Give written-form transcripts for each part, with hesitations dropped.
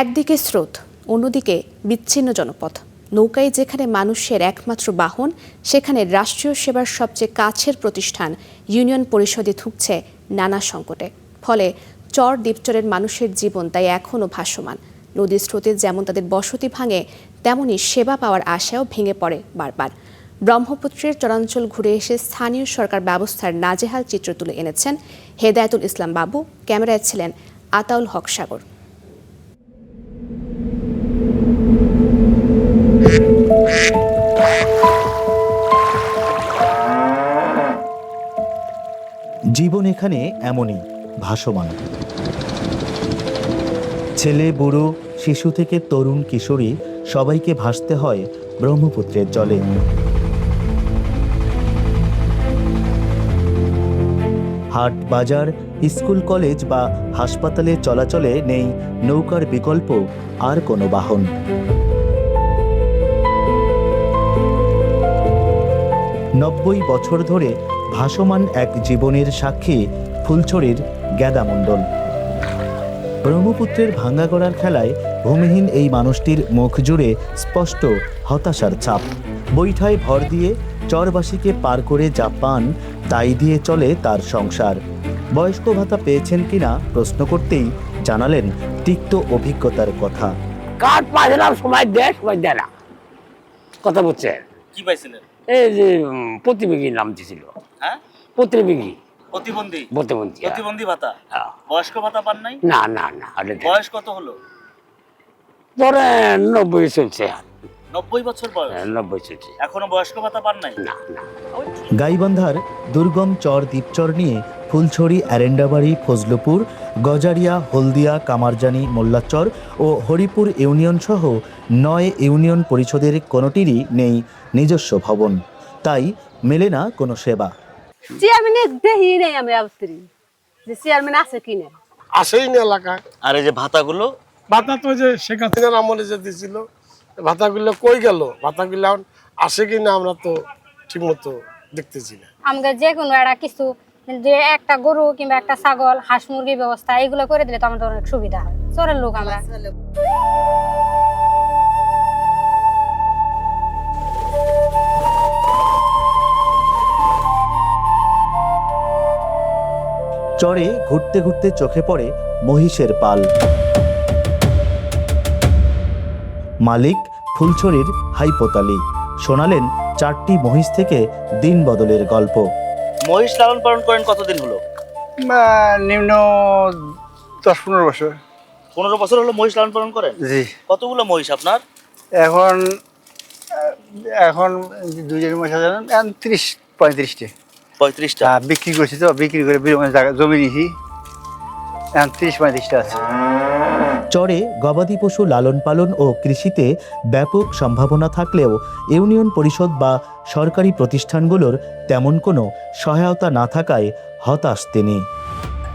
একদিকে স্রোত, অন্যদিকে বিচ্ছিন্ন জনপথ। নৌকায় যেখানে মানুষের একমাত্র বাহন, সেখানে রাষ্ট্রীয় সেবার সবচেয়ে কাছের প্রতিষ্ঠান ইউনিয়ন পরিষদে ঠুকছে নানা সংকটে। ফলে চর দ্বীপচরের মানুষের জীবন তাই এখনও ভাসমান। নদীর স্রোতে যেমন তাদের বসতি ভাঙে, তেমনি সেবা পাওয়ার আশাও ভেঙে পড়ে বারবার। ব্রহ্মপুত্রের চরাঞ্চল ঘুরে এসে স্থানীয় সরকার ব্যবস্থার নাজেহাল চিত্র তুলে এনেছেন হেদায়েতুল ইসলাম বাবু। ক্যামেরায় ছিলেন আতাউল হক সাগর। জীবন এখানে এমনই ভাসমান। ছেলে বুড়ো, শিশু থেকে তরুণ কিশোরী সবাইকে ভাসতে হয় ব্রহ্মপুত্রের জলে। হাট বাজার, স্কুল কলেজ বা হাসপাতালে চলাচলে নেই নৌকার বিকল্প আর কোনো বাহন। নব্বই বছর ধরে ভাসমান এক জীবনের সাক্ষী ফুলছড়ির গ্যাদা মণ্ডল। ব্রহ্মপুত্রের ভাঙ্গাগড়ার খেলায় ভূমিহীন এই মানুষটির মুখ জুড়ে স্পষ্ট হতাশার ছাপ। বৈঠায় ভর দিয়ে চরবাসীকে পার করে যা পান, তাই দিয়ে চলে তার সংসার। বয়স্ক ভাতা পেয়েছেন কিনা প্রশ্ন করতেই জানালেন তিক্ত অভিজ্ঞতার কথা। কাঠ পাইছিলাম, সময় দেয় না। কথা বলছে কি পাইছিলেন? এই যে প্রতিবেগী নাম দিয়েছিল। হ্যাঁ, প্রতিবেগী প্রতিবন্ধী ভাতা। হ্যাঁ। বয়স্ক ভাতা পান নাই? না। বয়স কত হলো? ধরে 90 চলছে। 90 বছর বয়স? 90 চলছে। এখনো বয়স্ক ভাতা পান নাই? না। গাইবান্ধার দুর্গম চর দ্বীপচর নিয়ে ফুলছড়ি, এরেন্ডাবাড়ি, ফজলুপুর, গজারিয়া, হলদিয়া, কামারজানি, মোল্লাচর ও হরিপুর ইউনিয়ন সহ 9 ইউনিয়ন পরিষদের কোনোটিরই নেই নিজস্ব ভবন, তাই মেলে না কোনো সেবা। চেয়ারম্যান দেখি নেই আমি অবস্থি যে চেয়ারম্যান আছে কিনা, আসেই না এলাকায়। আর এই যে ভাতাগুলো? ভাতা তো যে শেখ হাসিনার আমলে যে দিয়েছিল, ভাতাগুলো কই গেল? ভাতাগুলো আসে কিনা আমরা তো ঠিক মতো দেখতেছি না। আমাদের যে কোনো একটা কিছু, যে একটা গরু কিংবা একটা ছাগল, হাঁস মুরগির ব্যবস্থা এগুলো করে দিলে তো আমাদের অনেক সুবিধা হয়। চোরের লোক আমরা। চরে ঘুরতে ঘুরতে চোখে পড়ে মহিষের পাল। মালিক ফুলছড়ির হাইপোতালি শোনালেন 4টি মহিষ থেকে দিন বদলের গল্প। মহিষ লালন পালন করেন কতদিন হলো? নিম্ন 10-15 বছর। 15 বছর হলো মহিষ লালন পালন করেন? জি। কতগুলো মহিষ আপনার? এখন 2 মাস জানেন 30-35টা। 35টা বিক্রি করছি, তো বিক্রি করে জমি নিয়েছি, 30-35টা আছে। চরে গবাদি পশু লালন পালন ও কৃষিতে ব্যাপক সম্ভাবনা থাকলেও ইউনিয়ন পরিষদ বা সরকারি প্রতিষ্ঠানগুলোর তেমন কোনো সহায়তা না থাকায় হতাশ তিনি।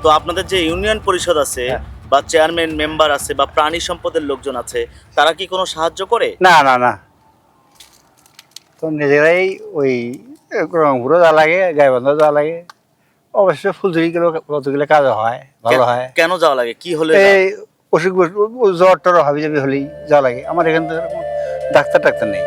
তো আপনাদের যে ইউনিয়ন পরিষদ আছে বা চেয়ারম্যান মেম্বার আছে বা প্রাণী সম্পদের লোকজন আছে, তারা কি কোনো সাহায্য করে? না, তো নিজেরাই ওই রংপুরও যাওয়া লাগে, গাইবান্ধা যাওয়া লাগে। অবশ্য ফুলঝুরি কতগুলো কাজ হয়, ভালো হয়। কেন যাওয়া লাগে? কি হলে? এই অসুখ জ্বর টর হাবি জাবি হলেই যাওয়া লাগে। আমার এখান থেকে ডাক্তার নেই।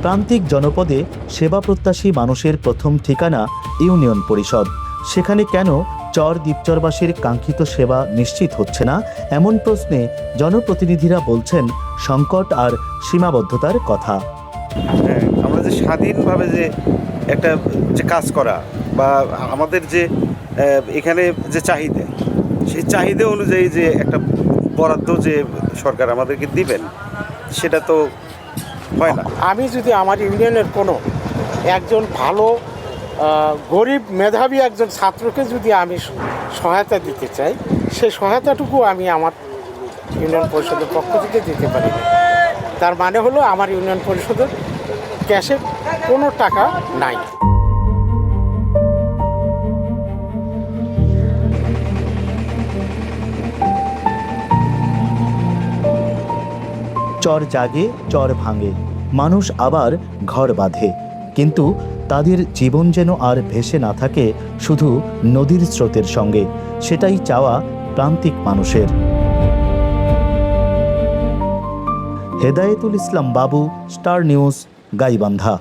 প্রান্তিক জনপদে সেবা প্রত্যাশী মানুষের প্রথম ঠিকানা ইউনিয়ন পরিষদ। সেখানে কেন চর দ্বীপচরবাসীর কাঙ্ক্ষিত সেবা নিশ্চিত হচ্ছে না, এমন প্রশ্নে জনপ্রতিনিধিরা বলছেন সংকট আর সীমাবদ্ধতার কথা। আমরা যে স্বাধীনভাবে যে একটা যে কাজ করা বা আমাদের যে এখানে যে চাহিদা, সেই চাহিদা অনুযায়ী যে একটা বরাদ্দ যে সরকার আমাদেরকে দিবেন, সেটা তো হয় না। আমি যদি আমার ইউনিয়নের কোনো একজন ভালো গরিব মেধাবী একজন ছাত্রকে যদি আমি সহায়তা দিতে চাই, সেই সহায়তাটুকু আমি আমার ইউনিয়ন পরিষদের পক্ষ থেকে দিতে পারি না। তার মানে হলো আমার ইউনিয়ন পরিষদের ক্যাশে কোনো টাকা নাই। চর জাগে, চর ভাঙে, মানুষ আবার ঘর বাঁধে, কিন্তু তাদের জীবন যেন আর ভেসে না থাকে শুধু নদীর স্রোতের সঙ্গে। সেটাই চাওয়া প্রান্তিক মানুষের। হেদায়েতুল ইসলাম বাবু, স্টার নিউজ, গাইবান্ধা।